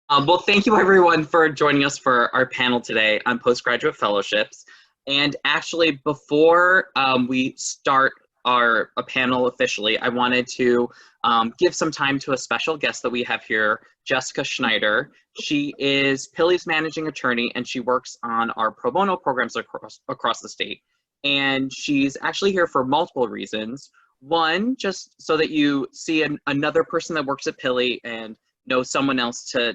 Well, thank you everyone for joining us for our panel today on postgraduate fellowships. And actually, before we start our panel officially, I wanted to give some time to a special guest that we have here, Jessica Schneider. She is Pili's managing attorney, and she works on our pro bono programs across the state. And she's actually here for multiple reasons. One, just so that you see another person that works at Pili and know someone else to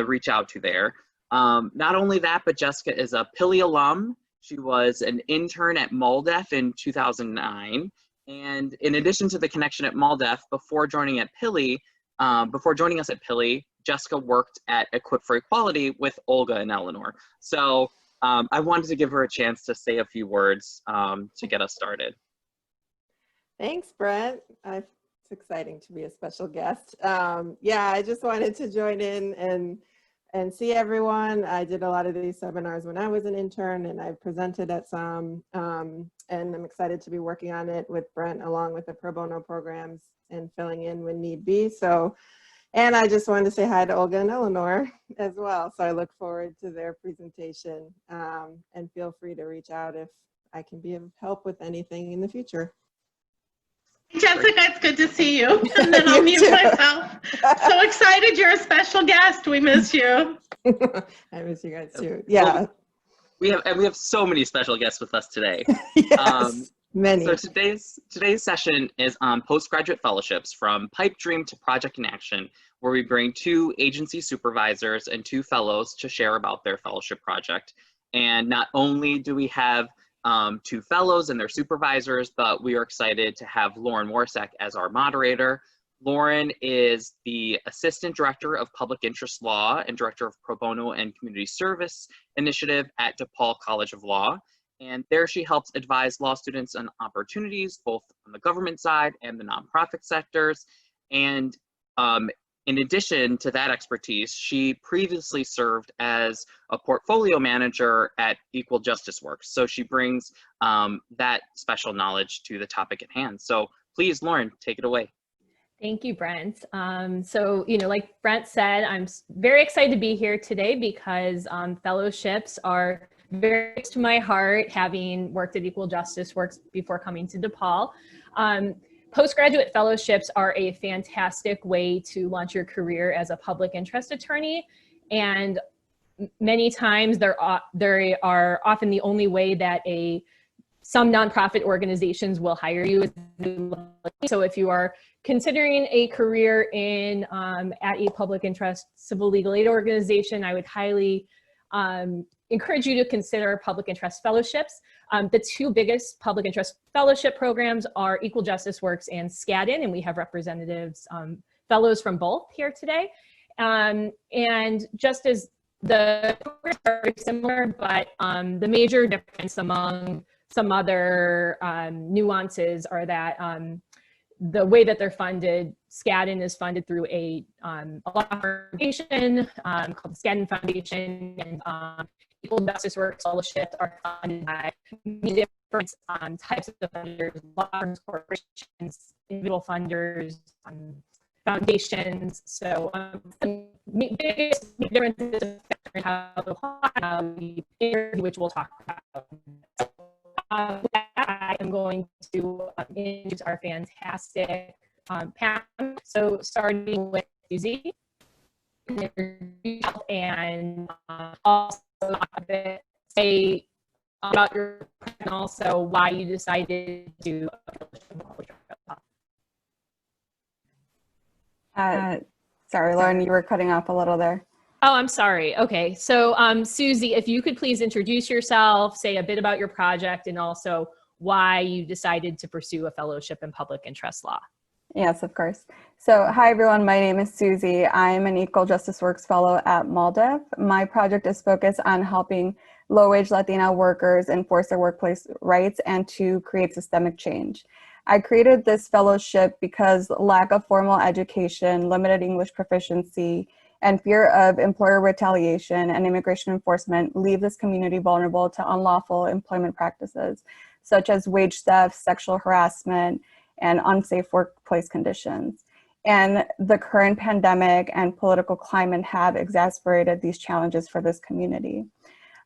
reach out to there. Not only that, but Jessica is a Pili alum. She was an intern at MALDEF in 2009. And in addition to the connection at MALDEF, before joining us at Pili, Jessica worked at Equip for Equality with Olga and Eleanor. So I wanted to give her a chance to say a few words to get us started. Thanks, Brent. It's exciting to be a special guest. Yeah, I just wanted to join in and see everyone. I did a lot of these seminars when I was an intern, and I presented at some, and I'm excited to be working on it with Brent along with the pro bono programs and filling in when need be. So, and I just wanted to say hi to Olga and Eleanor as well. So I look forward to their presentation, and feel free to reach out if I can be of help with anything in the future. Jessica, it's good to see you. And then I'll mute myself. So excited you're a special guest. We miss you. I miss you guys too. Yeah. Well, we have so many special guests with us today. Yes, many. So today's session is on postgraduate fellowships, from pipe dream to project in action, where we bring 2 agency supervisors and 2 fellows to share about their fellowship project. And not only do we have 2 fellows and their supervisors, but we are excited to have Lauren Worsek as our moderator. Lauren is the Assistant Director of Public Interest Law and Director of Pro Bono and Community Service Initiative at DePaul College of Law. And there she helps advise law students on opportunities, both on the government side and the nonprofit sectors. And in addition to that expertise, she previously served as a portfolio manager at Equal Justice Works. So she brings that special knowledge to the topic at hand. So please, Lauren, take it away. Thank you, Brent. So, like Brent said, I'm very excited to be here today because fellowships are very close to my heart, having worked at Equal Justice Works before coming to DePaul. Postgraduate fellowships are a fantastic way to launch your career as a public interest attorney, and many times they are often the only way that some nonprofit organizations will hire you. So if you are considering a career at a public interest civil legal aid organization, I would highly encourage you to consider public interest fellowships. The 2 biggest public interest fellowship programs are Equal Justice Works and Skadden, and we have representatives, fellows from both here today. And just as the programs are very similar, but the major difference among some other nuances are that the way that they're funded, Skadden is funded through a law foundation called the Skadden Foundation, and Equal Justice Works fellowships are funded by many different types of funders, law firms, corporations, individual funders, foundations. So the biggest difference is how to apply, which we'll talk about. I am going to introduce our fantastic panel. So starting with Susie, and also say about your and also why you decided to. Sorry, Lauren, you were cutting off a little there. Oh, I'm sorry. Okay, so Susie, if you could please introduce yourself, say a bit about your project, and also why you decided to pursue a fellowship in public interest law. Yes, of course. So hi, everyone. My name is Susie. I'm an Equal Justice Works fellow at MALDEF. My project is focused on helping low-wage Latina workers enforce their workplace rights and to create systemic change. I created this fellowship because lack of formal education, limited English proficiency, and fear of employer retaliation and immigration enforcement leave this community vulnerable to unlawful employment practices, such as wage theft, sexual harassment, and unsafe workplace conditions. And the current pandemic and political climate have exacerbated these challenges for this community.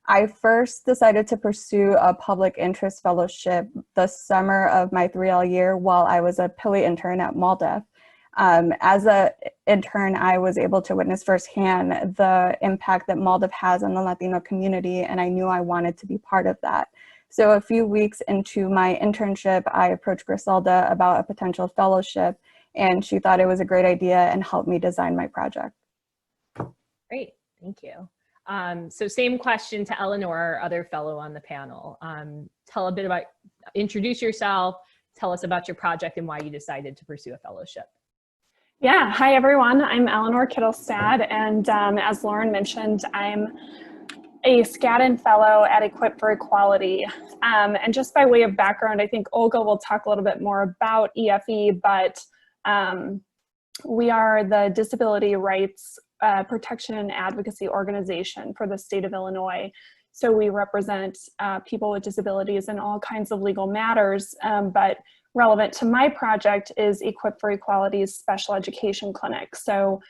I first decided to pursue a public interest fellowship the summer of my 3L year while I was a PILI intern at MALDEF. As an intern, I was able to witness firsthand the impact that MALDEF has on the Latino community, and I knew I wanted to be part of that. So a few weeks into my internship, I approached Griselda about a potential fellowship, and she thought it was a great idea and helped me design my project. Great, thank you. So same question to Eleanor, our other fellow on the panel. Tell a bit about, introduce yourself, tell us about your project and why you decided to pursue a fellowship. Yeah, hi everyone, I'm Eleanor Kittilstad, and as Lauren mentioned, I'm a Skadden Fellow at Equip for Equality. And just by way of background, I think Olga will talk a little bit more about EFE, but we are the Disability Rights Protection and Advocacy Organization for the state of Illinois. So we represent people with disabilities in all kinds of legal matters, but relevant to my project is Equip for Equality's special education clinic. So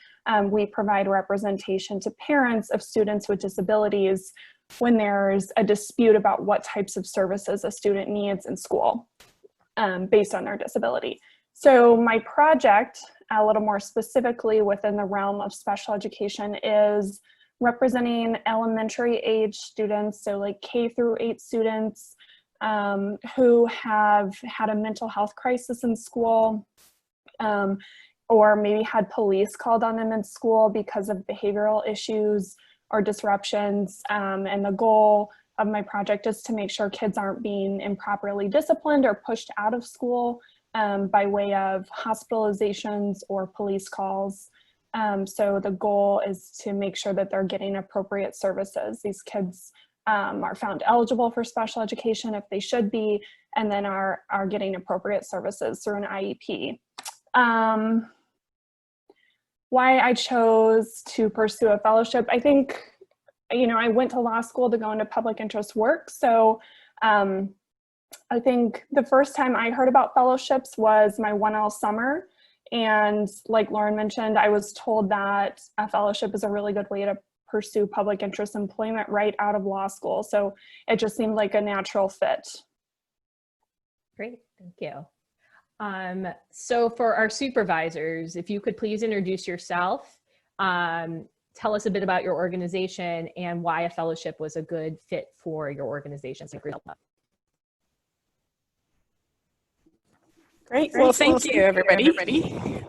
we provide representation to parents of students with disabilities when there's a dispute about what types of services a student needs in school based on their disability. So my project, a little more specifically within the realm of special education, is representing elementary age students, so like K through 8 students who have had a mental health crisis in school, or maybe had police called on them in school because of behavioral issues or disruptions. And the goal of my project is to make sure kids aren't being improperly disciplined or pushed out of school by way of hospitalizations or police calls. So the goal is to make sure that they're getting appropriate services. These kids are found eligible for special education if they should be, and then are getting appropriate services through an IEP. Why I chose to pursue a fellowship, I think, you know, I went to law school to go into public interest work. So I think the first time I heard about fellowships was my 1L summer. And like Lauren mentioned, I was told that a fellowship is a really good way to pursue public interest employment right out of law school. So it just seemed like a natural fit. Great, thank you. So for our supervisors, if you could please introduce yourself, tell us a bit about your organization and why a fellowship was a good fit for your organization. Great. Well, thank you, everybody.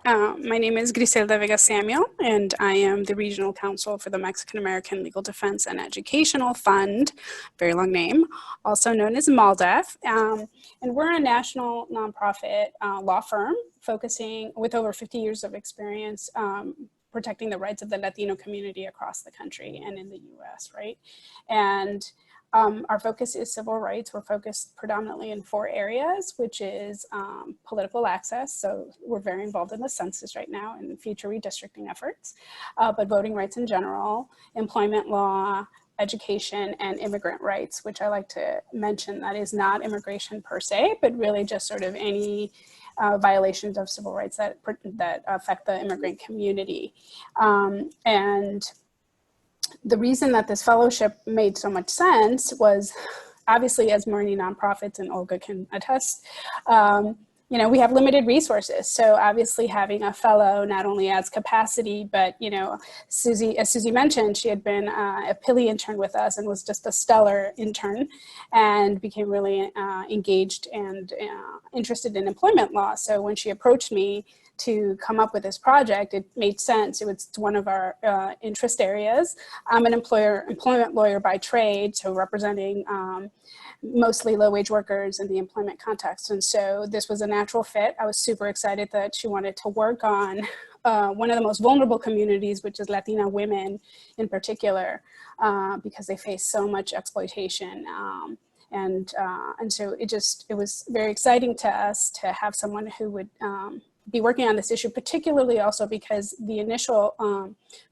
My name is Griselda Vega Samuel, and I am the Regional Counsel for the Mexican American Legal Defense and Educational Fund, very long name, also known as MALDEF. And we're a national nonprofit law firm focusing with over 50 years of experience protecting the rights of the Latino community across the country and in the US, right? And our focus is civil rights. We're focused predominantly in 4 areas, which is political access. So we're very involved in the census right now and future redistricting efforts, but voting rights in general, employment law, education, and immigrant rights, which I like to mention that is not immigration per se, but really just sort of any violations of civil rights that affect the immigrant community. And the reason that this fellowship made so much sense was obviously, as Marnie nonprofits, and Olga can attest, you know, we have limited resources. So obviously having a fellow not only adds capacity, but, you know, as Susie mentioned, she had been a PILI intern with us and was just a stellar intern and became really engaged and interested in employment law. So when she approached me to come up with this project, it made sense. It was one of our interest areas. I'm an employment lawyer by trade, so representing mostly low-wage workers in the employment context. And so this was a natural fit. I was super excited that she wanted to work on one of the most vulnerable communities, which is Latina women in particular, because they face so much exploitation. And so it was very exciting to us to have someone who would be working on this issue, particularly also because the initial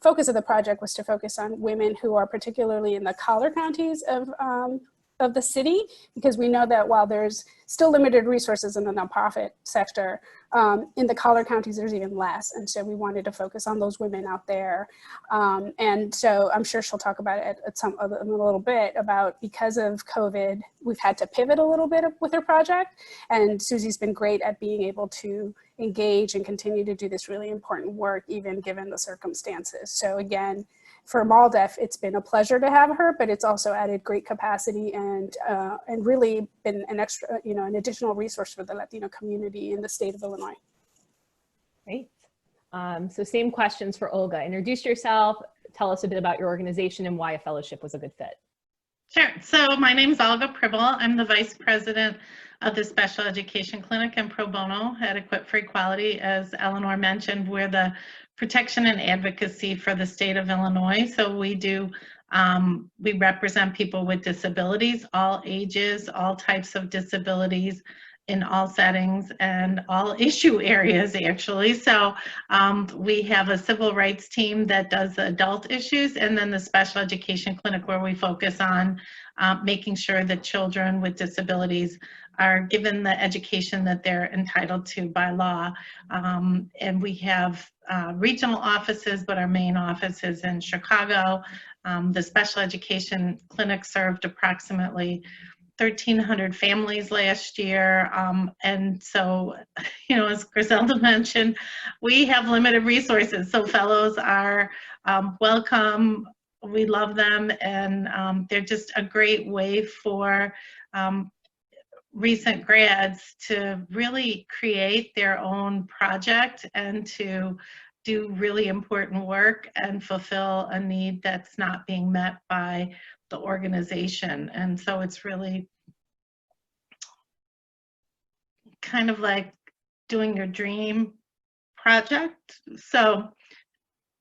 focus of the project was to focus on women who are particularly in the collar counties of the city, because we know that while there's still limited resources in the nonprofit sector In the collar counties, there's even less. And so we wanted to focus on those women out there. And so I'm sure she'll talk about it a little bit about, because of COVID, we've had to pivot a little bit with her project. And Susie's been great at being able to engage and continue to do this really important work, even given the circumstances. So again, for MALDEF, it's been a pleasure to have her, but it's also added great capacity and really been an extra, an additional resource for the Latino community in the state of Illinois. Great. So same questions for Olga. Introduce yourself, tell us a bit about your organization and why a fellowship was a good fit. Sure. So my name is Olga Pribyl. I'm the vice president of the Special Education Clinic and Pro Bono at Equip for Equality. As Eleanor mentioned, we're the protection and advocacy for the state of Illinois. So we represent people with disabilities, all ages, all types of disabilities, in all settings and all issue areas, actually. So we have a civil rights team that does the adult issues, and then the special education clinic where we focus on making sure that children with disabilities are given the education that they're entitled to by law. And we have regional offices, but our main office is in Chicago. The special education clinic served approximately 1,300 families last year. And so, as Griselda mentioned, we have limited resources. So fellows are welcome. We love them. And they're just a great way for recent grads to really create their own project and to do really important work and fulfill a need that's not being met by the organization. And so it's really kind of like doing your dream project. So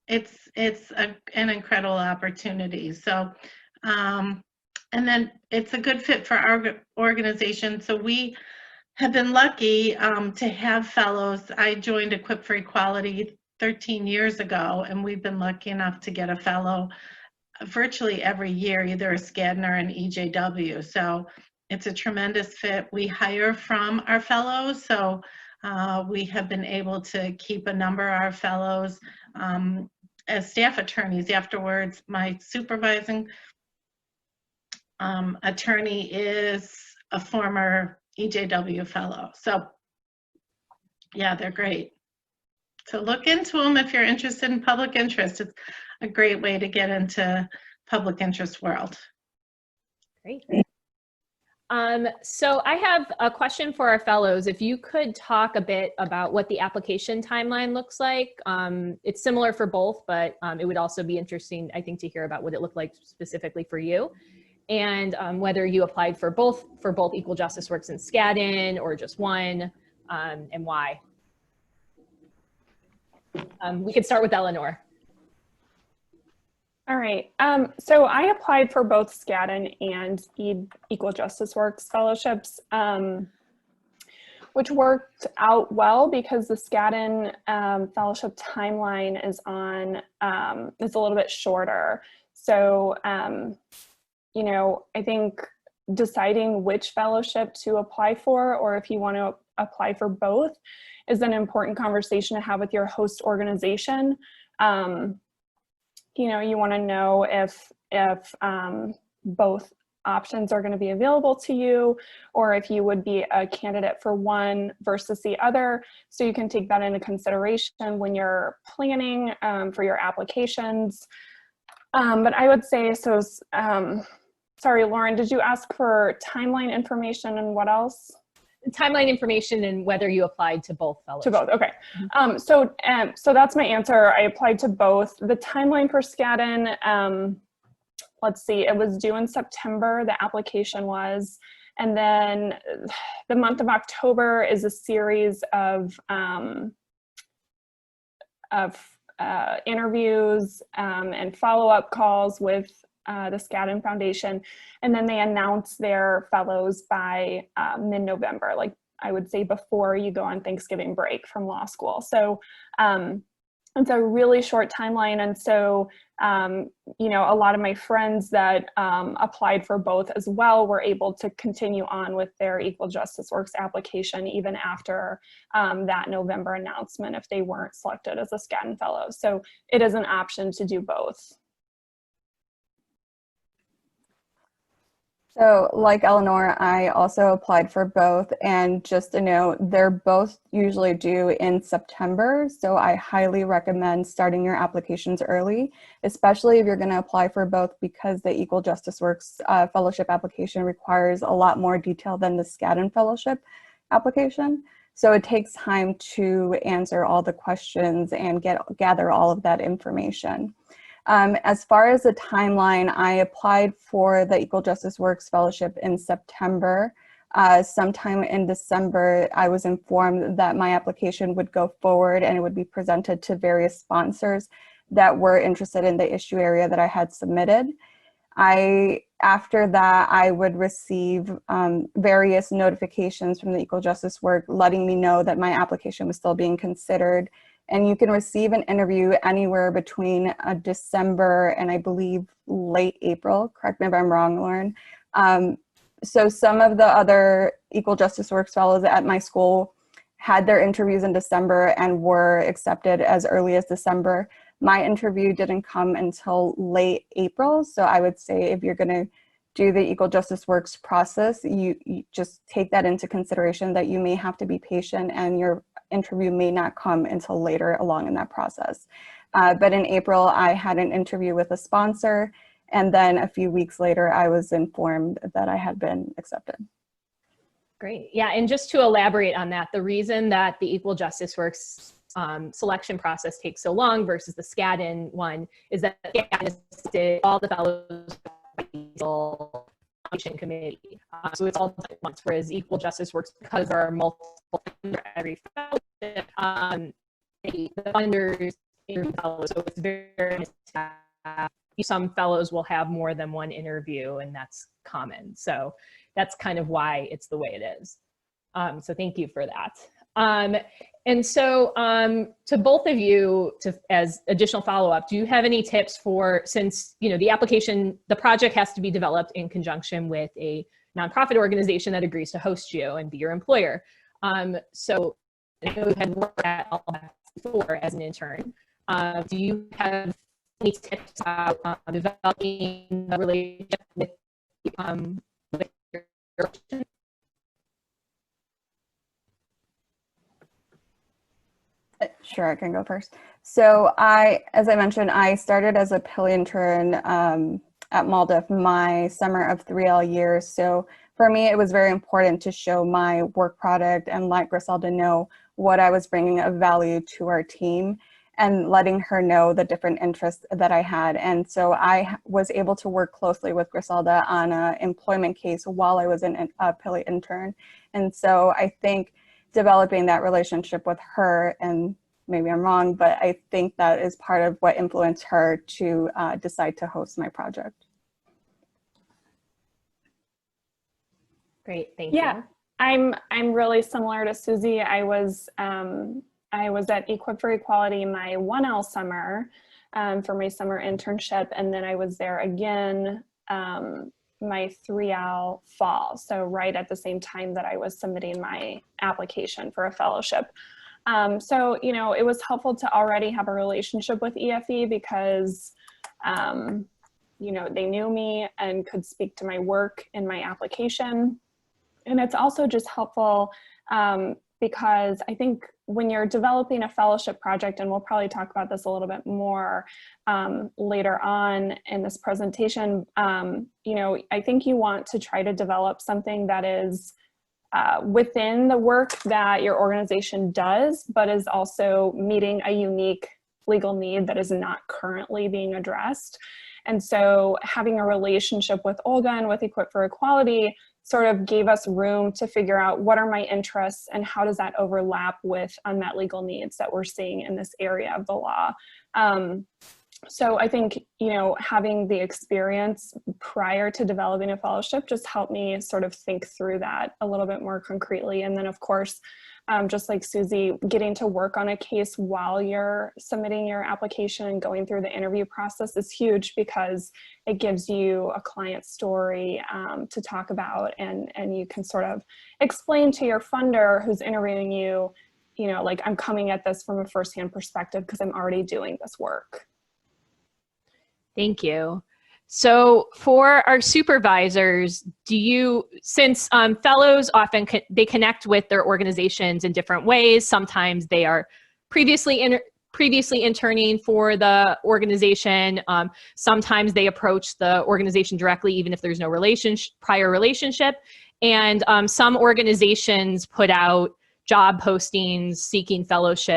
it's an incredible opportunity. So and then it's a good fit for our organization. So we have been lucky to have fellows. I joined Equip for Equality 13 years ago, and we've been lucky enough to get a fellow virtually every year, either a Skadden or an EJW. So it's a tremendous fit. We hire from our fellows, so we have been able to keep a number of our fellows as staff attorneys. Afterwards, my supervising attorney is a former EJW fellow. So yeah, they're great. So look into them if you're interested in public interest. It's a great way to get into public interest world. Great. So I have a question for our fellows. If you could talk a bit about what the application timeline looks like. It's similar for both, but it would also be interesting, I think, to hear about what it looked like specifically for you, and whether you applied for both Equal Justice Works and Skadden or just one, and why. We could start with Eleanor. All right, so I applied for both Skadden and Equal Justice Works fellowships, which worked out well because the Skadden fellowship timeline is it's a little bit shorter. So, I think deciding which fellowship to apply for, or if you want to apply for both, is an important conversation to have with your host organization. You want to know if both options are going to be available to you, or if you would be a candidate for one versus the other, so you can take that into consideration when you're planning for your applications. But I would say, so sorry, Lauren, did you ask for timeline information and what else? Timeline information and whether you applied to both fellowships. To both, okay. So that's my answer. I applied to both. The timeline for Skadden, let's see, it was due in September, the application was, and then the month of October is a series of interviews and follow-up calls with the Skadden Foundation, and then they announce their fellows by mid-November, like I would say before you go on Thanksgiving break from law school. So it's a really short timeline. And so, you know, a lot of my friends that applied for both as well were able to continue on with their Equal Justice Works application even after that November announcement if they weren't selected as a Skadden Fellow. So it is an option to do both. So like Eleanor, I also applied for both, and just to note, they're both usually due in September. So I highly recommend starting your applications early, especially if you're going to apply for both, because the Equal Justice Works Fellowship application requires a lot more detail than the Skadden Fellowship application. So it takes time to answer all the questions and gather all of that information. As far as the timeline, I applied for the Equal Justice Works Fellowship in September. Sometime in December, I was informed that my application would go forward and it would be presented to various sponsors that were interested in the issue area that I had submitted. After that, I would receive various notifications from the Equal Justice Work letting me know that my application was still being considered. And you can receive an interview anywhere between December and I believe late April. Correct me if I'm wrong, Lauren. So some of the other Equal Justice Works fellows at my school had their interviews in December and were accepted as early as December. My interview didn't come until late April. So I would say if you're going to do the Equal Justice Works process, you just take that into consideration, that you may have to be patient and your interview may not come until later along in that process. But in April, I had an interview with a sponsor, and then a few weeks later, I was informed that I had been accepted. Great. Yeah, and just to elaborate on that, the reason that the Equal Justice Works selection process takes so long versus the Skadden one is that Skadden is all the fellows committee. So it's all at once, whereas Equal Justice Works, because there are multiple under every fellowship, the funders interview fellows, so it's very some fellows will have more than one interview, and that's common. So that's kind of why it's the way it is. So thank you for that. And so to both of you, as additional follow-up, do you have any tips for, since the project has to be developed in conjunction with a nonprofit organization that agrees to host you and be your employer. So I know you had worked at all that before as an intern. Do you have any tips about developing a relationship with your organization? Sure, I can go first. So as I mentioned, I started as a Pill intern at MALDEF my summer of 3L years. So for me, it was very important to show my work product and let Griselda know what I was bringing of value to our team and letting her know the different interests that I had. And so I was able to work closely with Griselda on an employment case while I was a Pill intern. And so I think developing that relationship with her, and maybe I'm wrong, but I think that is part of what influenced her to decide to host my project. Great, thank you. I'm really similar to Susie. I was at Equip for Equality my 1L summer for my summer internship, and then I was there again my 3L fall, so right at the same time that I was submitting my application for a fellowship. So, it was helpful to already have a relationship with EFE because, they knew me and could speak to my work in my application. And it's also just helpful because I think when you're developing a fellowship project, and we'll probably talk about this a little bit more later on in this presentation, I think you want to try to develop something that is within the work that your organization does, but is also meeting a unique legal need that is not currently being addressed. And so having a relationship with Olga and with Equip for Equality sort of gave us room to figure out what are my interests and how does that overlap with unmet legal needs that we're seeing in this area of the law. So I think, having the experience prior to developing a fellowship just helped me sort of think through that a little bit more concretely. And then of course, just like Susie, getting to work on a case while you're submitting your application and going through the interview process is huge, because it gives you a client story to talk about, and you can sort of explain to your funder who's interviewing you, you know, like, I'm coming at this from a firsthand perspective because I'm already doing this work. Thank you. So for our supervisors, since fellows often they connect with their organizations in different ways. Sometimes they are previously interning for the organization. Sometimes they approach the organization directly, even if there's no prior relationship. And some organizations put out job postings seeking fellows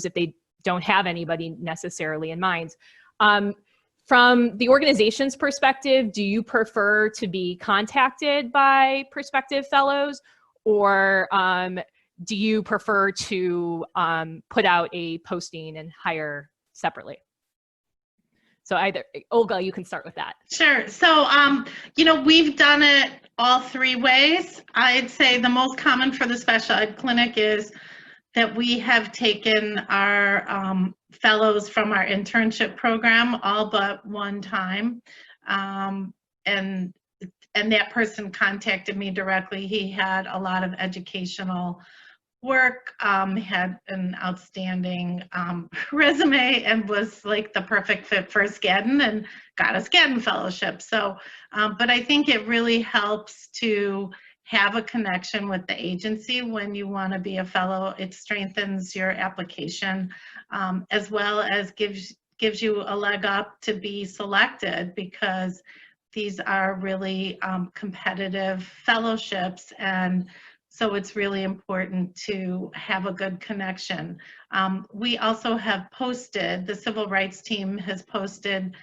if they don't have anybody necessarily in mind. From the organization's perspective, do you prefer to be contacted by prospective fellows, or do you prefer to put out a posting and hire separately? So either, Olga, you can start with that. Sure. So, you know, we've done it all three ways. I'd say the most common for the special ed clinic is that we have taken our fellows from our internship program all but one time. And that person contacted me directly. He had a lot of educational work, had an outstanding resume, and was like the perfect fit for Skadden, and got a Skadden Fellowship. So, but I think it really helps to have a connection with the agency when you want to be a fellow. It strengthens your application, as well as gives you a leg up to be selected, because these are really competitive fellowships, and so it's really important to have a good connection. We also have posted, the civil rights team has posted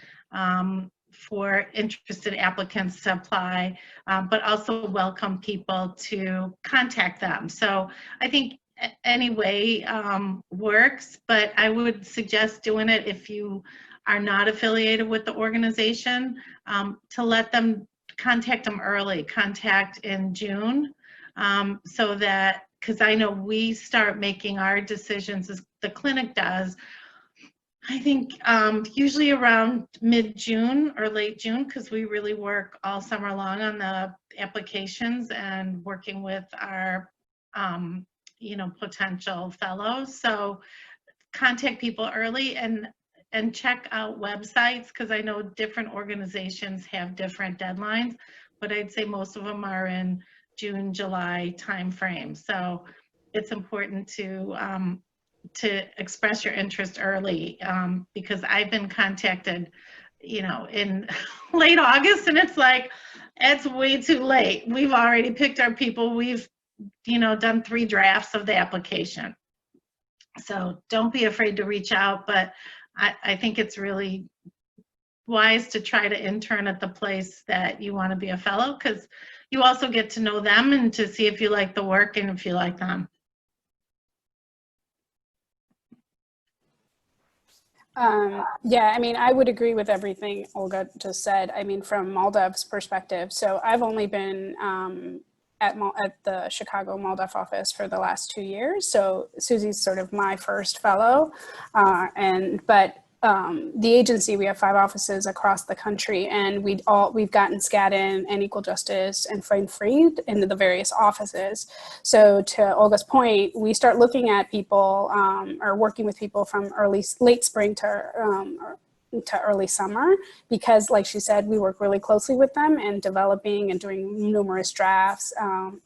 for interested applicants to apply, but also welcome people to contact them. So I think any way works, but I would suggest doing it if you are not affiliated with the organization, to let them contact them early, contact in June, so that, because I know we start making our decisions, as the clinic does, I think usually around mid-June or late June, because we really work all summer long on the applications and working with our you know, potential fellows. So contact people early and check out websites, because I know different organizations have different deadlines, but I'd say most of them are in June, July timeframe. So it's important to express your interest early, because I've been contacted, you know, in late August, and it's like, it's way too late. We've already picked our people. We've, you know, done 3 drafts of the application. So don't be afraid to reach out, but I think it's really wise to try to intern at the place that you want to be a fellow, because you also get to know them and to see if you like the work and if you like them. Yeah, I mean, I would agree with everything Olga just said. I mean, from MALDEF's perspective, so I've only been at the Chicago MALDEF office for the last 2 years. So Susie's sort of my first fellow, but the agency, we have 5 offices across the country, and we've gotten Skadden and Equal Justice and Freed into the various offices. So to Olga's point, we start looking at people or working with people from late spring to early summer, because like she said, we work really closely with them and developing and doing numerous drafts,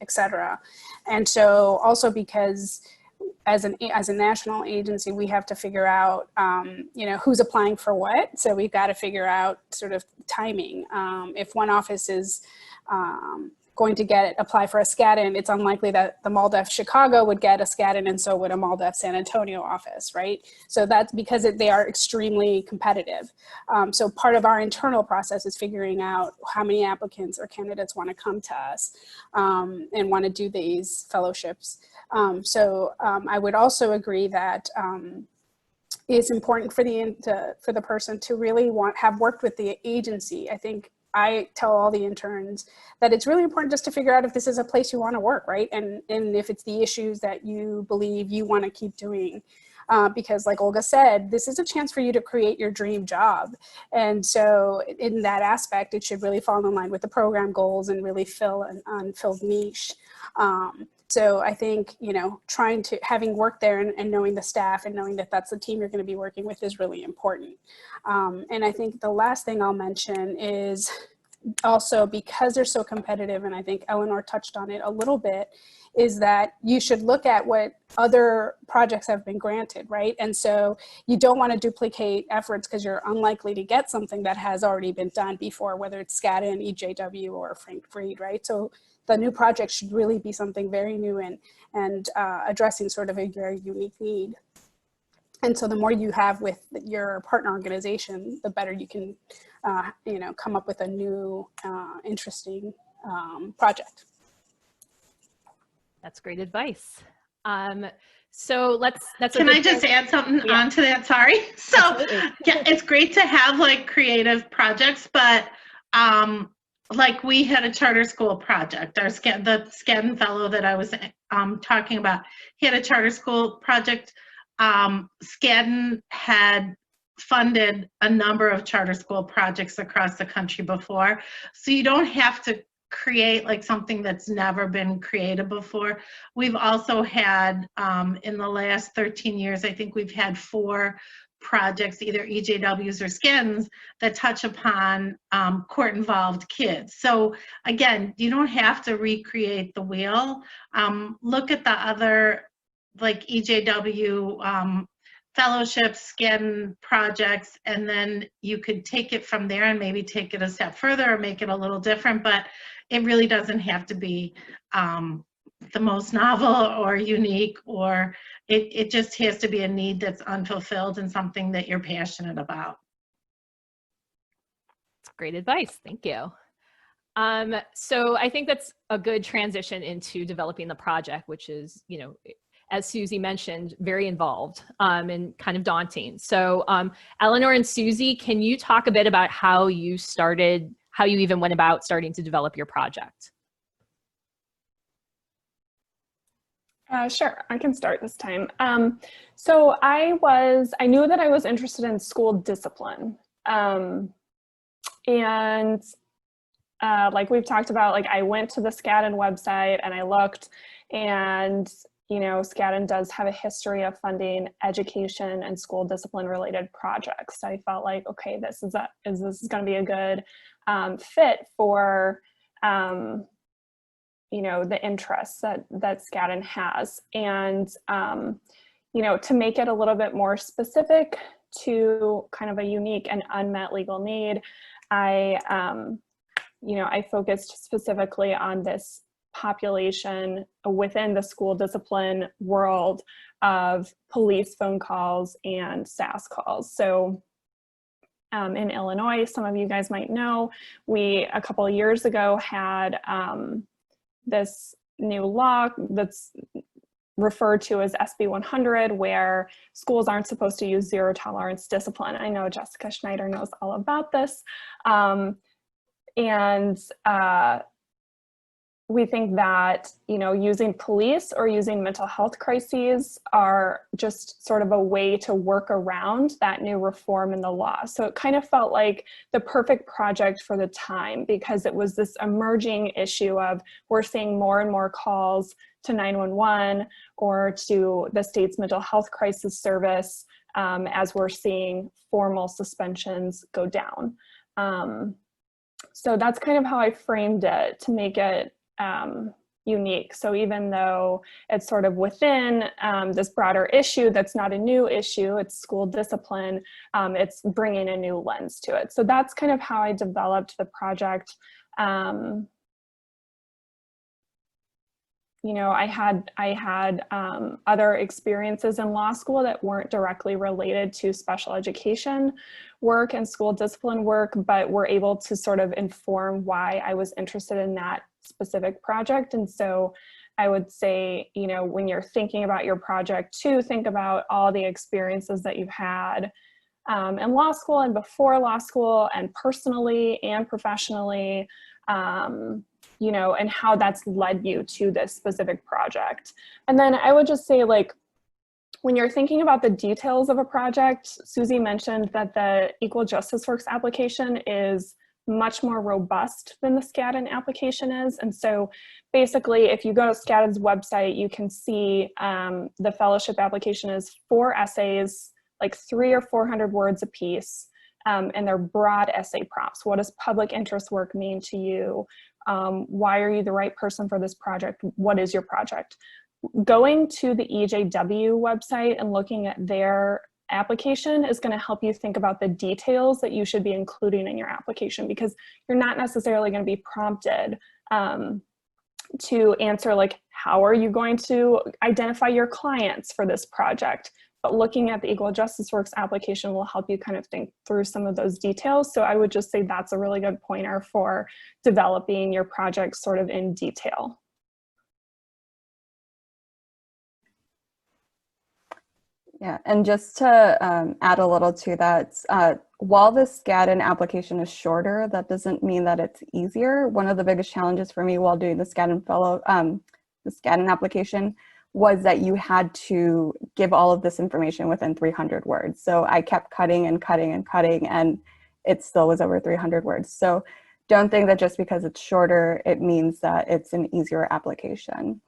etc. And so also because as a national agency, we have to figure out, you know, who's applying for what. So we've got to figure out sort of timing. If one office is going to apply for a Skadden, it's unlikely that the MALDEF Chicago would get a Skadden, and so would a MALDEF San Antonio office, right? So that's because they are extremely competitive. So part of our internal process is figuring out how many applicants or candidates want to come to us and want to do these fellowships. I would also agree that it's important for the person to really have worked with the agency. I think I tell all the interns that it's really important just to figure out if this is a place you want to work, right? And if it's the issues that you believe you want to keep doing. Because like Olga said, this is a chance for you to create your dream job. And so in that aspect, it should really fall in line with the program goals and really fill an unfilled niche. So I think, you know, having worked there and knowing the staff and knowing that that's the team you're going to be working with is really important. And I think the last thing I'll mention is also, because they're so competitive, and I think Eleanor touched on it a little bit, is that you should look at what other projects have been granted, right? And so you don't want to duplicate efforts because you're unlikely to get something that has already been done before, whether it's Skadden, EJW, or Frank Freed, right? So the new project should really be something very new and addressing sort of a very unique need. And so the more you have with your partner organization, the better you can, you know, come up with a new, interesting project. That's great advice. So Can I just add something onto that? Sorry. So yeah, it's great to have like creative projects, but like we had a charter school project. The Skadden Fellow that I was talking about, he had a charter school project. Skadden had funded a number of charter school projects across the country before, so you don't have to create like something that's never been created before. We've also had in the last 13 years, I think we've had 4 projects, either EJWs or Skaddens, that touch upon court-involved kids. So again, you don't have to recreate the wheel. Look at the other like EJW fellowships, Skadden projects, and then you could take it from there and maybe take it a step further or make it a little different, but it really doesn't have to be the most novel or unique, or it just has to be a need that's unfulfilled and something that you're passionate about. That's great advice. Thank you. So I think that's a good transition into developing the project, which is, you know, as Susie mentioned, very involved and kind of daunting. So Eleanor and Susie, can you talk a bit about how you even went about starting to develop your project? Sure, I can start this time. So I knew that I was interested in school discipline. And like we've talked about, like I went to the Skadden website and I looked, and you know, Skadden does have a history of funding education and school discipline related projects. So I felt like, okay, this is going to be a good fit for, you know, the interests that Skadden has. And, you know, to make it a little bit more specific to kind of a unique and unmet legal need, I focused specifically on this population within the school discipline world of police phone calls and SAS calls. So in Illinois, some of you guys might know, we a couple of years ago had this new law that's referred to as SB 100, where schools aren't supposed to use zero tolerance discipline. I know Jessica Schneider knows all about this. We think that, you know, using police or using mental health crises are just sort of a way to work around that new reform in the law. So it kind of felt like the perfect project for the time, because it was this emerging issue of we're seeing more and more calls to 911 or to the state's mental health crisis service as we're seeing formal suspensions go down. So that's kind of how I framed it to make it unique. So even though it's sort of within this broader issue that's not a new issue, it's school discipline, it's bringing a new lens to it. So that's kind of how I developed the project. You know, I had other experiences in law school that weren't directly related to special education work and school discipline work, but were able to sort of inform why I was interested in that specific project. And so I would say, you know, when you're thinking about your project, to think about all the experiences that you've had in law school and before law school, and personally and professionally, you know, and how that's led you to this specific project. And then I would just say, like, when you're thinking about the details of a project, Susie mentioned that the Equal Justice Works application is much more robust than the Skadden application is. And so basically, if you go to Skadden's website, you can see the fellowship application is 4 essays, like 300 or 400 words a piece, and they're broad essay prompts. What does public interest work mean to you? Why are you the right person for this project? What is your project? Going to the EJW website and looking at their application is going to help you think about the details that you should be including in your application, because you're not necessarily going to be prompted to answer, like, how are you going to identify your clients for this project? But looking at the Equal Justice Works application will help you kind of think through some of those details. So I would just say that's a really good pointer for developing your project sort of in detail. Yeah, and just to add a little to that, while the Skadden application is shorter, that doesn't mean that it's easier. One of the biggest challenges for me while doing the Skadden the Skadden application was that you had to give all of this information within 300 words. So I kept cutting and cutting and cutting, and it still was over 300 words. So don't think that just because it's shorter, it means that it's an easier application.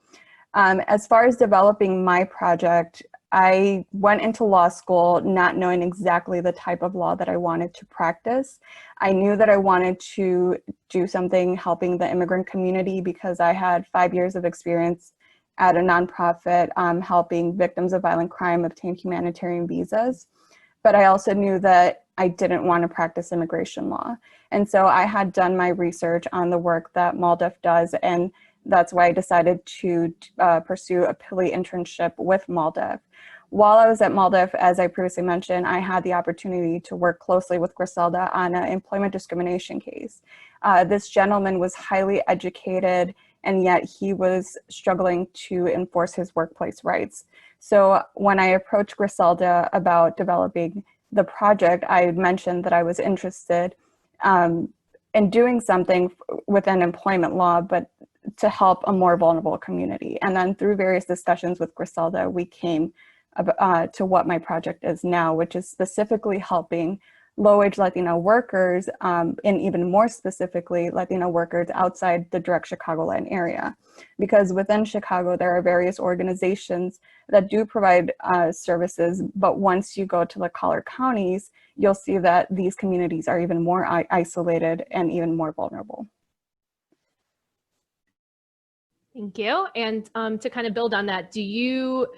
As far as developing my project, I went into law school not knowing exactly the type of law that I wanted to practice. I knew that I wanted to do something helping the immigrant community because I had 5 years of experience at a nonprofit helping victims of violent crime obtain humanitarian visas. But I also knew that I didn't want to practice immigration law. And so I had done my research on the work that MALDEF does, and that's why I decided to pursue a PILI internship with MALDEF. While I was at MALDEF, as I previously mentioned, I had the opportunity to work closely with Griselda on an employment discrimination case. This gentleman was highly educated, and yet he was struggling to enforce his workplace rights. So when I approached Griselda about developing the project, I mentioned that I was interested in doing something within employment law, but to help a more vulnerable community. And then through various discussions with Griselda, we came to what my project is now, which is specifically helping low-wage Latino workers, and even more specifically, Latino workers outside the direct Chicagoland area. Because within Chicago, there are various organizations that do provide services, but once you go to the collar counties, you'll see that these communities are even more isolated and even more vulnerable. Thank you. And to kind of build on that, do you,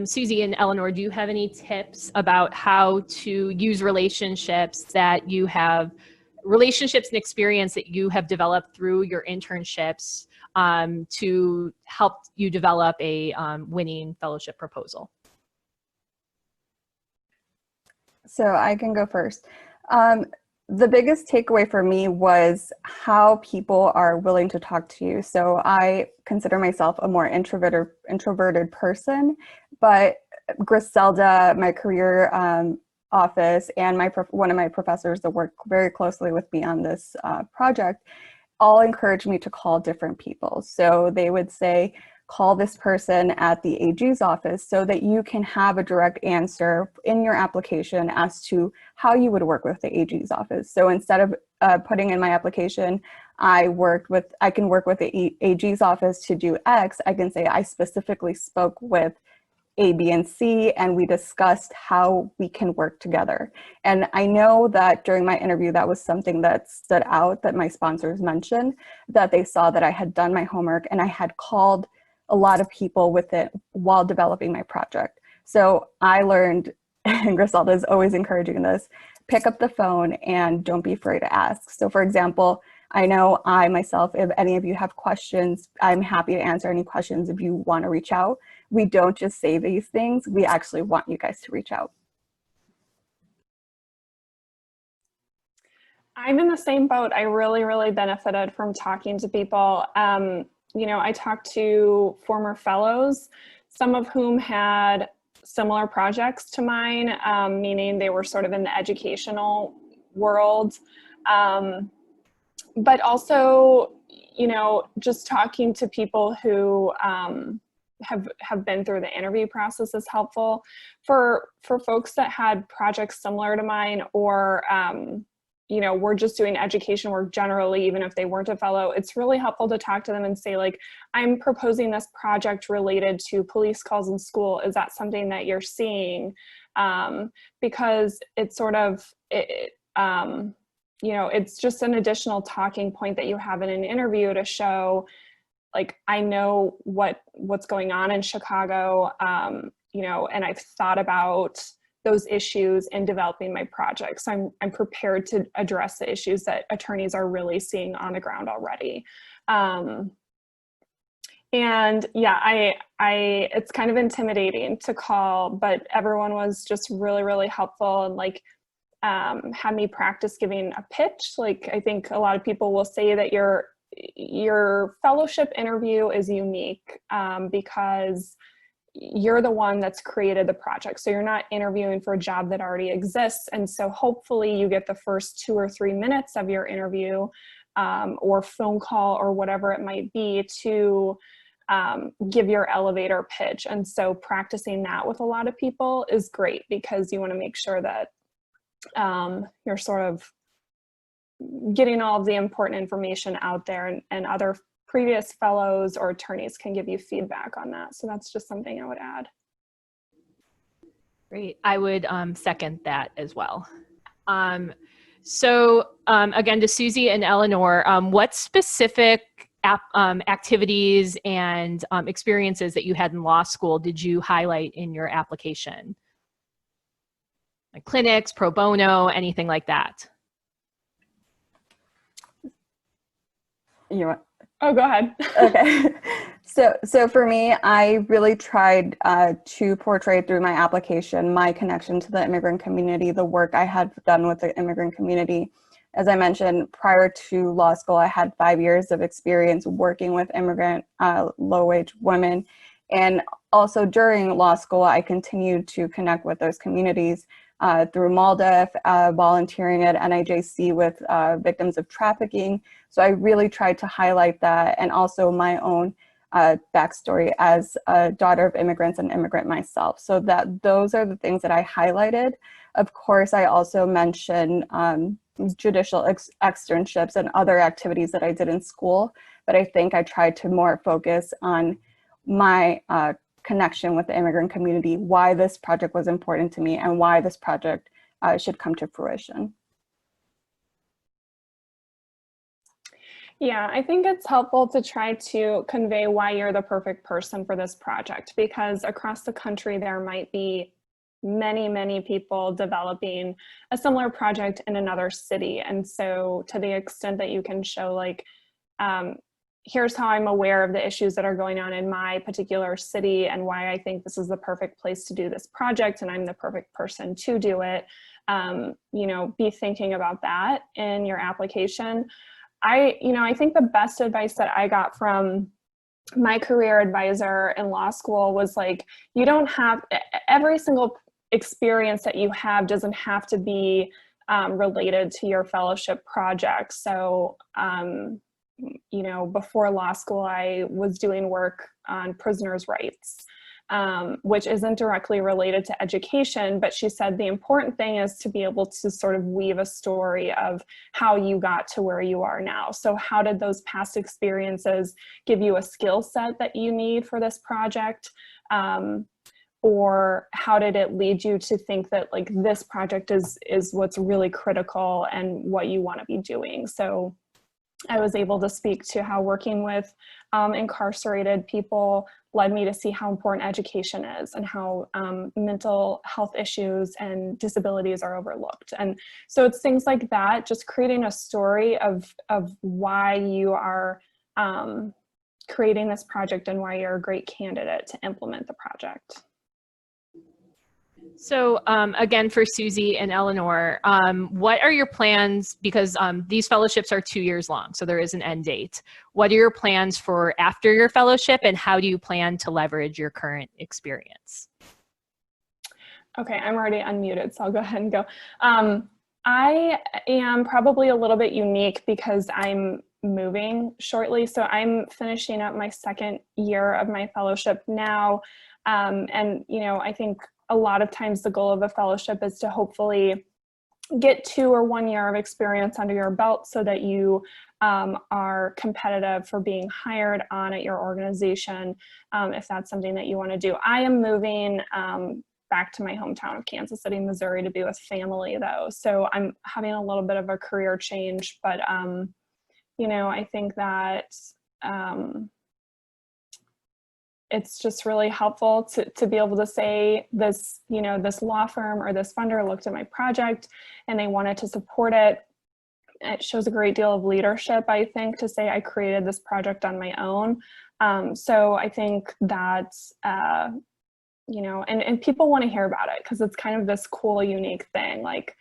Susie and Eleanor, do you have any tips about how to use relationships that you have, relationships and experience that you have developed through your internships to help you develop a winning fellowship proposal? So I can go first. The biggest takeaway for me was how people are willing to talk to you. So I consider myself a more introverted person, but Griselda, my career office, and one of my professors that work very closely with me on this project all encouraged me to call different people. So they would say, call this person at the AG's office so that you can have a direct answer in your application as to how you would work with the AG's office. So instead of putting in my application, I can work with the AG's office to do X, I can say I specifically spoke with A, B, and C, and we discussed how we can work together. And I know that during my interview, that was something that stood out that my sponsors mentioned, that they saw that I had done my homework and I had called a lot of people with it while developing my project. So I learned, and Griselda is always encouraging this, pick up the phone and don't be afraid to ask. So for example, I know I myself, if any of you have questions, I'm happy to answer any questions if you want to reach out. We don't just say these things, we actually want you guys to reach out. I'm in the same boat. I really benefited from talking to people. You know, I talked to former fellows, some of whom had similar projects to mine, meaning they were sort of in the educational world. But also, you know, just talking to people who have been through the interview process is helpful. For folks that had projects similar to mine, or you know, we're just doing education work generally, even if they weren't a fellow, it's really helpful to talk to them and say, like, I'm proposing this project related to police calls in school. Is that something that you're seeing? Because it's sort of, you know, it's just an additional talking point that you have in an interview to show, like, I know what's going on in Chicago, you know, and I've thought about those issues in developing my project. So I'm prepared to address the issues that attorneys are really seeing on the ground already. And yeah, it's kind of intimidating to call, but everyone was just really, really helpful, and like had me practice giving a pitch. Like, I think a lot of people will say that your fellowship interview is unique because you're the one that's created the project. So you're not interviewing for a job that already exists. And so hopefully you get the first 2 or 3 minutes of your interview or phone call or whatever it might be to give your elevator pitch. And so practicing that with a lot of people is great, because you want to make sure that you're sort of getting all of the important information out there, and other previous fellows or attorneys can give you feedback on that. So that's just something I would add. Great. I would second that as well. So again, to Susie and Eleanor, what specific activities and experiences that you had in law school did you highlight in your application? Like clinics, pro bono, anything like that? You want? Oh, go ahead. Okay. So for me, I really tried to portray through my application my connection to the immigrant community, the work I had done with the immigrant community. As I mentioned, prior to law school, I had 5 years of experience working with immigrant low-wage women. And also during law school, I continued to connect with those communities through MALDEF, volunteering at NIJC with victims of trafficking. So I really tried to highlight that, and also my own backstory as a daughter of immigrants and immigrant myself. So those are the things that I highlighted. Of course, I also mentioned judicial externships and other activities that I did in school, but I think I tried to more focus on my connection with the immigrant community, why this project was important to me, and why this project should come to fruition. Yeah, I think it's helpful to try to convey why you're the perfect person for this project, because across the country there might be many, many people developing a similar project in another city. And so to the extent that you can show, like, here's how I'm aware of the issues that are going on in my particular city and why I think this is the perfect place to do this project, and I'm the perfect person to do it, you know, be thinking about that in your application. I think the best advice that I got from my career advisor in law school was, like, you don't have, every single experience that you have doesn't have to be related to your fellowship project. So, you know, before law school, I was doing work on prisoners' rights, which isn't directly related to education, but she said the important thing is to be able to sort of weave a story of how you got to where you are now. So how did those past experiences give you a skill set that you need for this project? Or how did it lead you to think that, like, this project is what's really critical and what you want to be doing? So I was able to speak to how working with incarcerated people led me to see how important education is, and how mental health issues and disabilities are overlooked. And so it's things like that, just creating a story of why you are creating this project and why you're a great candidate to implement the project. So again, for Susie and Eleanor, what are your plans? Because these fellowships are 2 years long, so there is an end date. What are your plans for after your fellowship, and how do you plan to leverage your current experience? Okay, I'm already unmuted, so I'll go ahead and go. I am probably a little bit unique because I'm moving shortly. So I'm finishing up my second year of my fellowship now. And, you know, I think a lot of times the goal of a fellowship is to hopefully get 2 or 1 year of experience under your belt so that you are competitive for being hired on at your organization, if that's something that you want to do. I am moving back to my hometown of Kansas City, Missouri to be with family though. So I'm having a little bit of a career change, but you know, I think that it's just really helpful to be able to say this, you know, this law firm or this funder looked at my project and they wanted to support it. It shows a great deal of leadership, I think, to say I created this project on my own. So I think that, you know, and people want to hear about it because it's kind of this cool, unique thing. Like,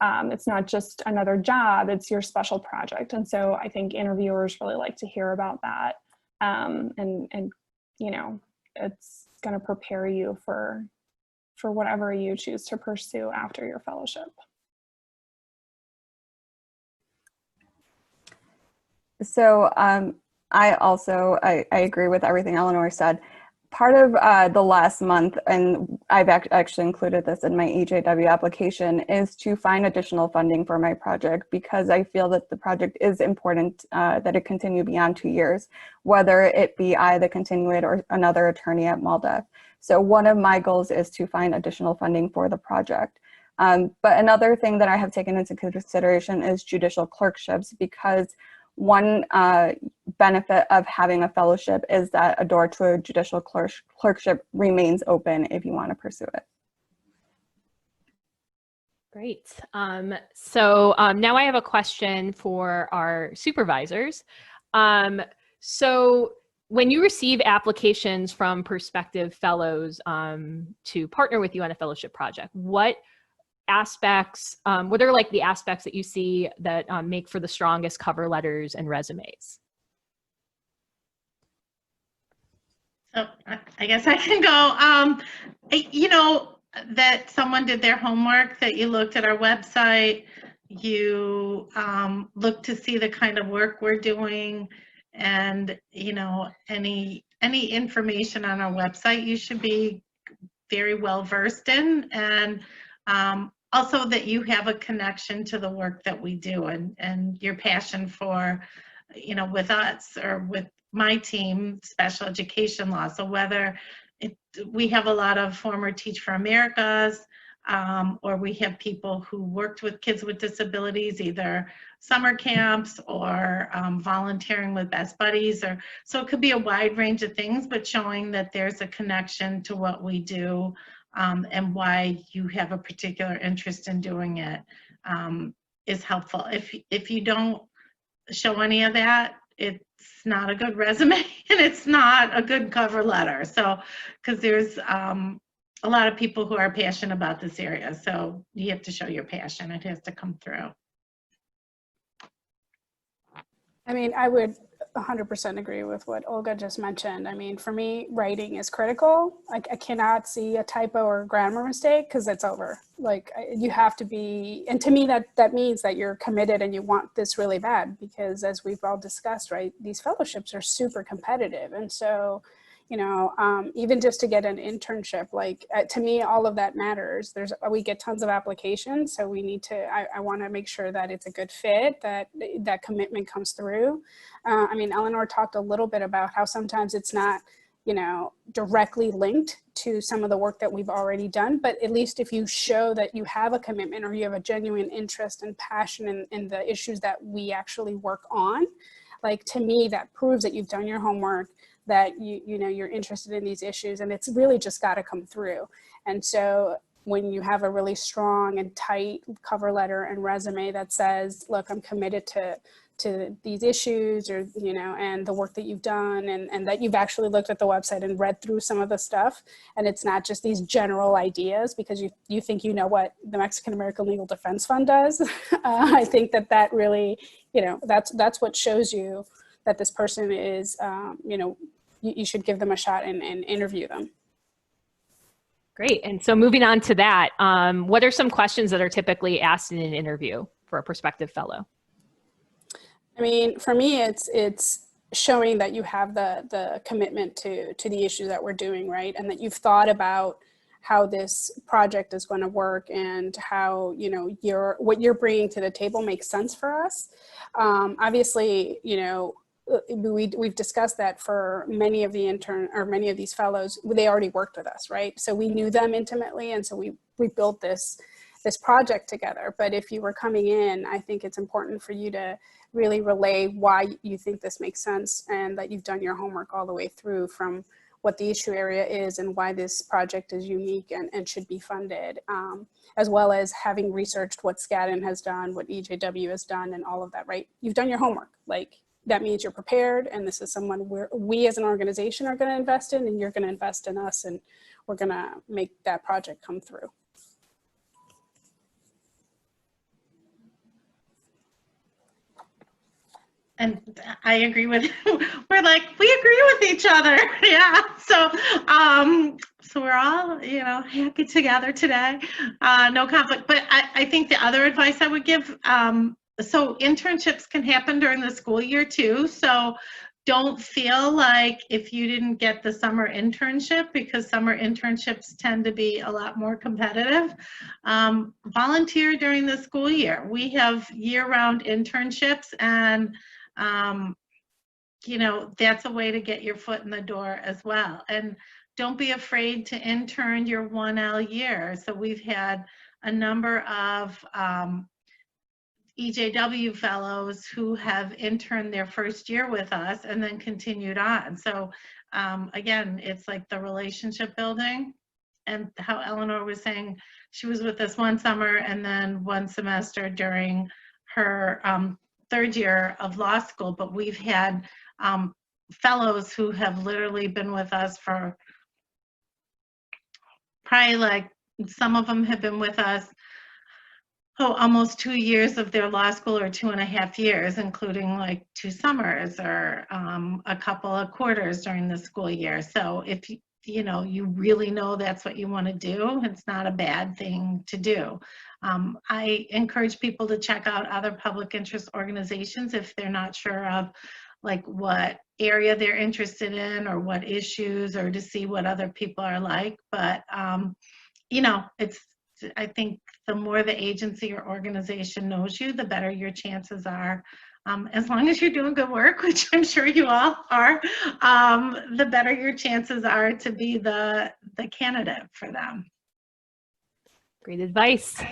it's not just another job, it's your special project. And so I think interviewers really like to hear about that. And you know, it's going to prepare you for whatever you choose to pursue after your fellowship. So I agree with everything Eleanor said. Part of the last month, and I've actually included this in my EJW application, is to find additional funding for my project because I feel that the project is important that it continue beyond 2 years, whether it be I, the continuate, or another attorney at MALDEF. So one of my goals is to find additional funding for the project. But another thing that I have taken into consideration is judicial clerkships, because one benefit of having a fellowship is that a door to a judicial clerkship remains open if you want to pursue it. Great. So now I have a question for our supervisors. So when you receive applications from prospective fellows to partner with you on a fellowship project, what aspects, what are like the aspects that you see that make for the strongest cover letters and resumes? So I guess I can go. You know, that someone did their homework, that you looked at our website, you looked to see the kind of work we're doing, and, you know, any information on our website you should be very well versed in, and also that you have a connection to the work that we do, and your passion for, you know, with us or with my team, special education law. So whether we have a lot of former Teach for Americas, or we have people who worked with kids with disabilities, either summer camps or volunteering with Best Buddies, or so it could be a wide range of things, but showing that there's a connection to what we do, and why you have a particular interest in doing it is helpful. If you don't show any of that, it's not a good resume and it's not a good cover letter. So, because there's a lot of people who are passionate about this area, so you have to show your passion. It has to come through. I mean, I would 100% agree with what Olga just mentioned. I mean, for me, writing is critical. I cannot see a typo or a grammar mistake because it's over. Like, you have to be, and to me that means that you're committed and you want this really bad, because as we've all discussed, right, these fellowships are super competitive. And so, you know, even just to get an internship, like to me, all of that matters. We get tons of applications, so we need to, I want to make sure that it's a good fit, that commitment comes through. I mean, Eleanor talked a little bit about how sometimes it's not, you know, directly linked to some of the work that we've already done, but at least if you show that you have a commitment or you have a genuine interest and passion in the issues that we actually work on, like, to me, that proves that you've done your homework, that you know, you're interested in these issues, and it's really just got to come through. And so when you have a really strong and tight cover letter and resume that says, look, I'm committed to these issues, or, you know, and the work that you've done, and that you've actually looked at the website and read through some of the stuff, and it's not just these general ideas because you think you know what the Mexican American Legal Defense Fund does. I think that really, you know, that's what shows you that this person is, you know, you should give them a shot and interview them. Great. And so moving on to that, what are some questions that are typically asked in an interview for a prospective fellow? I mean, for me, it's showing that you have the commitment to the issue that we're doing, right? And that you've thought about how this project is going to work and how, you know, what you're bringing to the table makes sense for us. Obviously, you know, we've discussed that for many of these fellows, they already worked with us, right? So we knew them intimately, and so we built this project together. But if you were coming in, I think it's important for you to really relay why you think this makes sense and that you've done your homework all the way through from what the issue area is and why this project is unique and should be funded, as well as having researched what Skadden has done, what EJW has done, and all of that, right? You've done your homework. Like, that means you're prepared, and this is someone we as an organization are going to invest in, and you're going to invest in us, and we're going to make that project come through. And I agree with, we're like, we agree with each other. Yeah. So, so we're all, you know, happy together today. No conflict. But I think the other advice I would give, so internships can happen during the school year too. So don't feel like if you didn't get the summer internship, because summer internships tend to be a lot more competitive. Volunteer during the school year. We have year-round internships, and you know, that's a way to get your foot in the door as well. And don't be afraid to intern your 1L year. So we've had a number of EJW fellows who have interned their first year with us and then continued on. So again, it's like the relationship building, and how Eleanor was saying, she was with us one summer and then one semester during her third year of law school. But we've had fellows who have literally been with us for probably, like, some of them have been with us almost 2 years of their law school, or 2.5 years, including like 2 summers or a couple of quarters during the school year. So if you know, you really know that's what you want to do, it's not a bad thing to do. I encourage people to check out other public interest organizations if they're not sure of like what area they're interested in or what issues, or to see what other people are like. But you know, I think the more the agency or organization knows you, the better your chances are. As long as you're doing good work, which I'm sure you all are, the better your chances are to be the candidate for them. Great advice.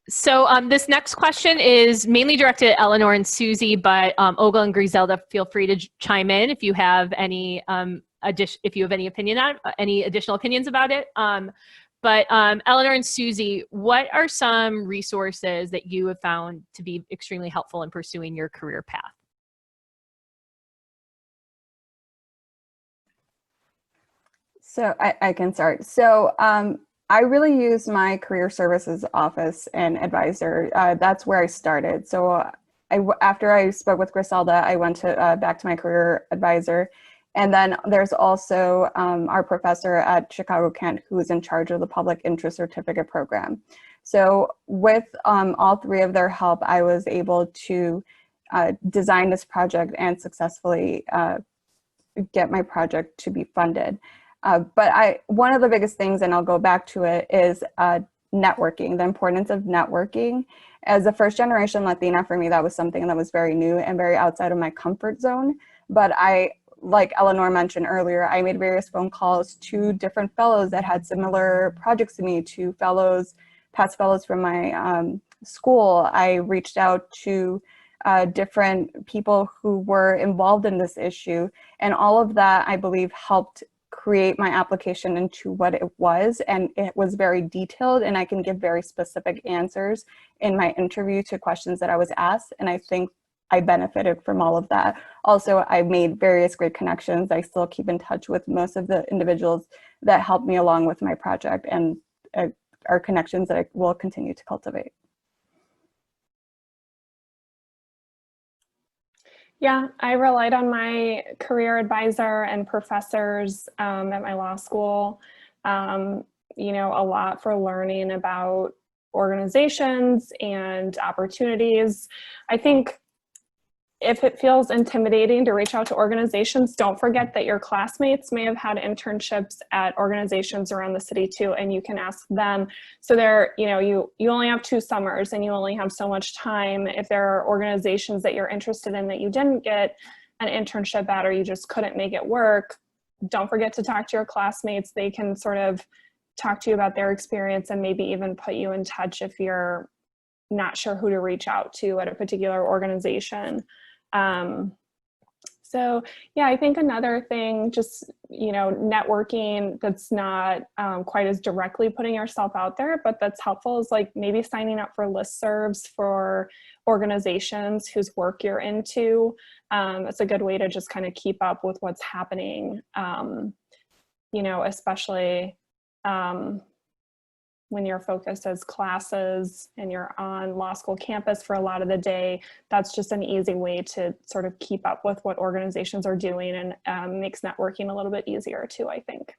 So this next question is mainly directed at Eleanor and Susie, but Olga and Griselda, feel free to chime in if you have any any additional opinions about it. But Eleanor and Susie, what are some resources that you have found to be extremely helpful in pursuing your career path? So I can start. So I really use my career services office and advisor. That's where I started. So after I spoke with Griselda, I went to back to my career advisor. And then there's also our professor at Chicago Kent, who is in charge of the Public Interest Certificate Program. So with all three of their help, I was able to design this project and successfully get my project to be funded. But one of the biggest things, and I'll go back to it, is networking, the importance of networking. As a first generation Latina, for me, that was something that was very new and very outside of my comfort zone. But like Eleanor mentioned earlier, I made various phone calls to different fellows that had similar projects to me, to past fellows from my school. I reached out to different people who were involved in this issue. And all of that, I believe, helped create my application into what it was. And it was very detailed, and I can give very specific answers in my interview to questions that I was asked. And I think I benefited from all of that. Also, I made various great connections. I still keep in touch with most of the individuals that helped me along with my project, and are connections that I will continue to cultivate. Yeah, I relied on my career advisor and professors at my law school you know, a lot for learning about organizations and opportunities. I think if it feels intimidating to reach out to organizations, don't forget that your classmates may have had internships at organizations around the city too, and you can ask them. So there, you know, you only have 2 summers and you only have so much time. If there are organizations that you're interested in that you didn't get an internship at, or you just couldn't make it work, don't forget to talk to your classmates. They can sort of talk to you about their experience and maybe even put you in touch if you're not sure who to reach out to at a particular organization. So yeah, I think another thing, just, you know, networking that's not quite as directly putting yourself out there, but that's helpful, is like maybe signing up for listservs for organizations whose work you're into. It's a good way to just kind of keep up with what's happening, you know, especially when your focus is classes and you're on law school campus for a lot of the day. That's just an easy way to sort of keep up with what organizations are doing, and makes networking a little bit easier too, I think.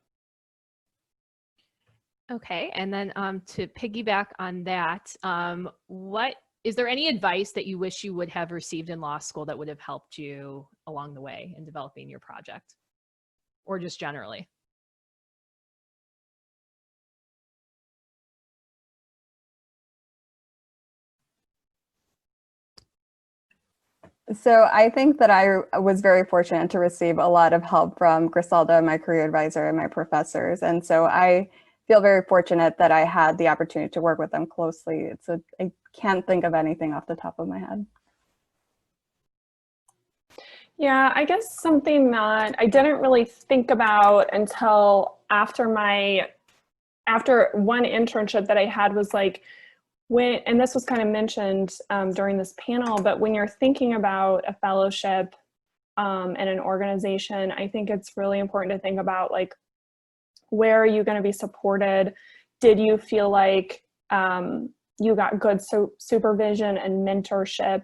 Okay, and then to piggyback on that, what is there any advice that you wish you would have received in law school that would have helped you along the way in developing your project, or just generally? So I think that I was very fortunate to receive a lot of help from Griselda, my career advisor, and my professors. And so I feel very fortunate that I had the opportunity to work with them closely. I can't think of anything off the top of my head. Yeah, I guess something that I didn't really think about until after one internship that I had was like, and this was kind of mentioned during this panel, but when you're thinking about a fellowship in an organization, I think it's really important to think about, like, where are you going to be supported? Did you feel like you got good supervision and mentorship?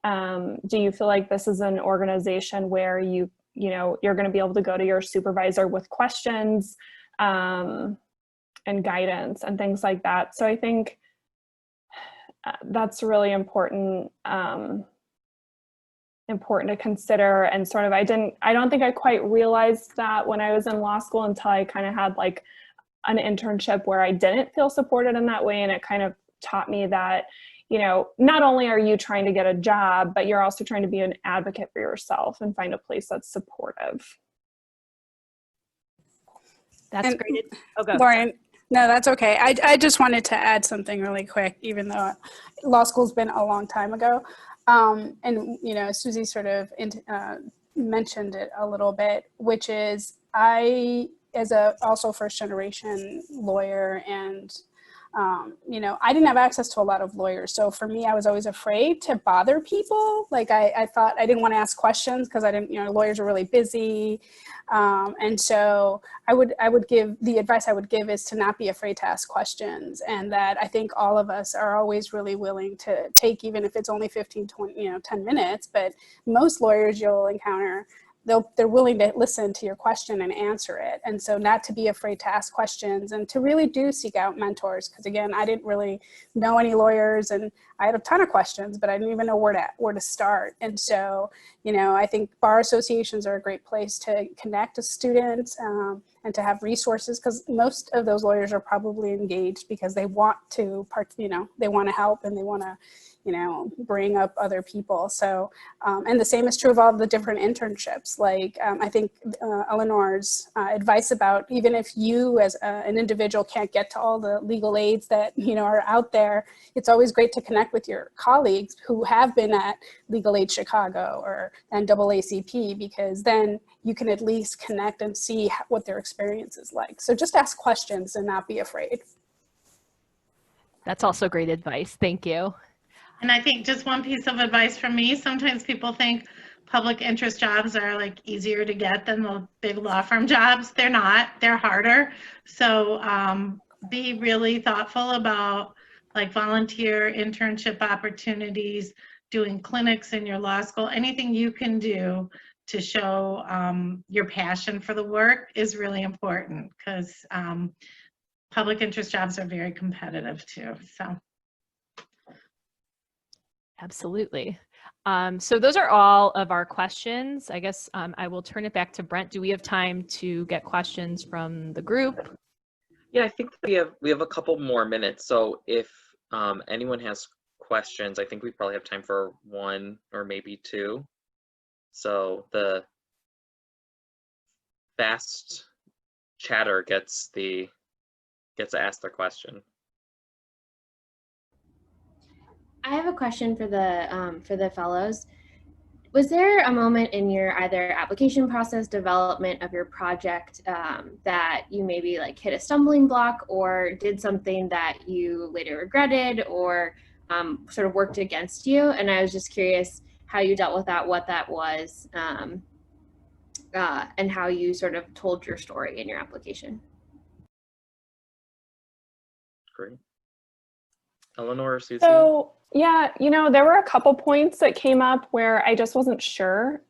Do you feel like this is an organization where you're going to be able to go to your supervisor with questions and guidance and things like that? So I think that's really important to consider. And sort of, I don't think I quite realized that when I was in law school until I kind of had like an internship where I didn't feel supported in that way. And it kind of taught me that, you know, not only are you trying to get a job, but you're also trying to be an advocate for yourself and find a place that's supportive. That's great. Oh, go. Lauren, no, that's okay. I just wanted to add something really quick, even though law school's been a long time ago. And, you know, Susie sort of mentioned it a little bit, which is I, as a also first generation lawyer, and, you know, I didn't have access to a lot of lawyers. So for me, I was always afraid to bother people. Like I thought I didn't want to ask questions because I didn't, you know, lawyers are really busy. And so I would give, the advice I would give is to not be afraid to ask questions. And that I think all of us are always really willing to take, even if it's only 15, 20, you know, 10 minutes, but most lawyers you'll encounter, they're willing to listen to your question and answer it. And so not to be afraid to ask questions, and to really do seek out mentors. Because again, I didn't really know any lawyers, and I had a ton of questions, but I didn't even know where to start. And so, you know, I think bar associations are a great place to connect to students and to have resources, because most of those lawyers are probably engaged because they want to they want to help, and they want to, you know, bring up other people. So, and the same is true of all the different internships. Like, I think Eleanor's advice about, even if you as an individual can't get to all the legal aids that, you know, are out there, it's always great to connect with your colleagues who have been at Legal Aid Chicago or NAACP, because then you can at least connect and see what their experience is like. So just ask questions and not be afraid. That's also great advice. Thank you. And I think just one piece of advice from me, sometimes people think public interest jobs are like easier to get than the big law firm jobs. They're not, they're harder. So be really thoughtful about like volunteer internship opportunities, doing clinics in your law school, anything you can do to show your passion for the work is really important, because public interest jobs are very competitive too. So. Absolutely. So those are all of our questions. I guess I will turn it back to Brent. Do we have time to get questions from the group? Yeah, I think we have a couple more minutes. So if anyone has questions, I think we probably have time for one or maybe two. So the fast chatter gets to ask their question. I have a question for the fellows. Was there a moment in your either application process, development of your project, that you maybe like hit a stumbling block or did something that you later regretted or sort of worked against you? And I was just curious how you dealt with that, what that was, and how you sort of told your story in your application. Great. Eleanor or Susie? So yeah, there were a couple points that came up where I just wasn't sure,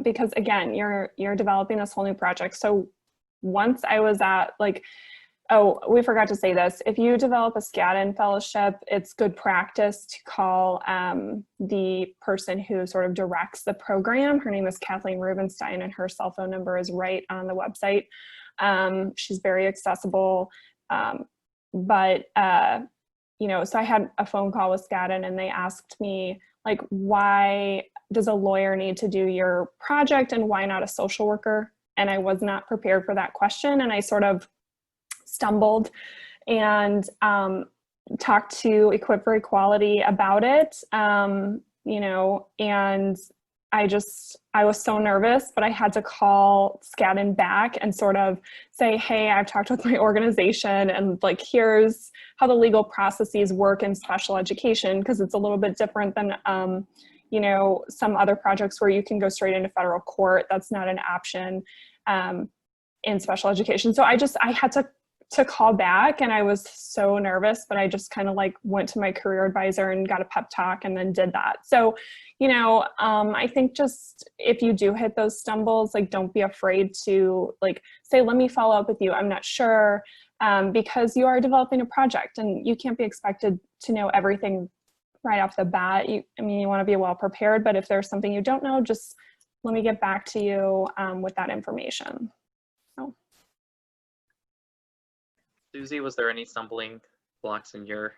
because again, you're developing this whole new project. So once I was at oh, we forgot to say this. If you develop a Skadden Fellowship, it's good practice to call the person who sort of directs the program. Her name is Kathleen Rubenstein, and her cell phone number is right on the website. She's very accessible, so I had a phone call with Skadden, and they asked me, why does a lawyer need to do your project and why not a social worker? And I was not prepared for that question, and I sort of stumbled and talked to Equip for Equality about it, and I was so nervous, but I had to call Skadden back and sort of say, hey, I've talked with my organization, and here's how the legal processes work in special education, because it's a little bit different than, some other projects where you can go straight into federal court. That's not an option in special education. So I had to call back, and I was so nervous, but I just kind of went to my career advisor and got a pep talk and then did that. So, I think just if you do hit those stumbles, don't be afraid to say, let me follow up with you. I'm not sure, because you are developing a project and you can't be expected to know everything right off the bat. You want to be well prepared, but if there's something you don't know, just let me get back to you with that information. So. Susie, was there any stumbling blocks in your?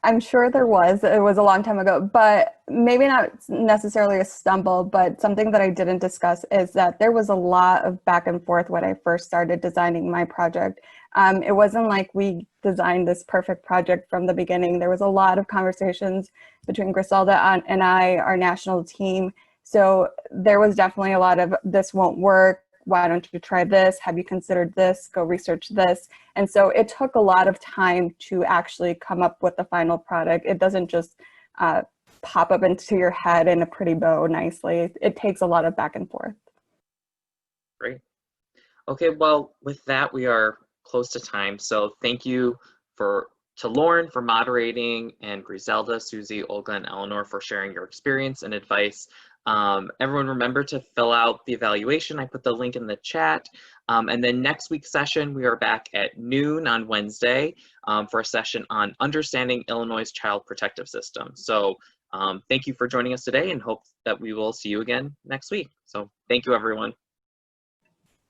I'm sure there was. It was a long time ago, but maybe not necessarily a stumble, but something that I didn't discuss is that there was a lot of back and forth when I first started designing my project. It wasn't like we designed this perfect project from the beginning. There was a lot of conversations between Griselda and I, our national team. So there was definitely a lot of, this won't work. Why don't you try this? Have you considered this? Go research this. And so it took a lot of time to actually come up with the final product. It doesn't just pop up into your head in a pretty bow nicely. It takes a lot of back and forth. Great. Okay, well, with that, we are close to time. So thank you to Lauren for moderating, and Griselda, Susie, Olga, and Eleanor for sharing your experience and advice. Everyone remember to fill out the evaluation. I put the link in the chat. And then next week's session, we are back at noon on Wednesday for a session on understanding Illinois' child protective system. So thank you for joining us today, and hope that we will see you again next week. So thank you, everyone.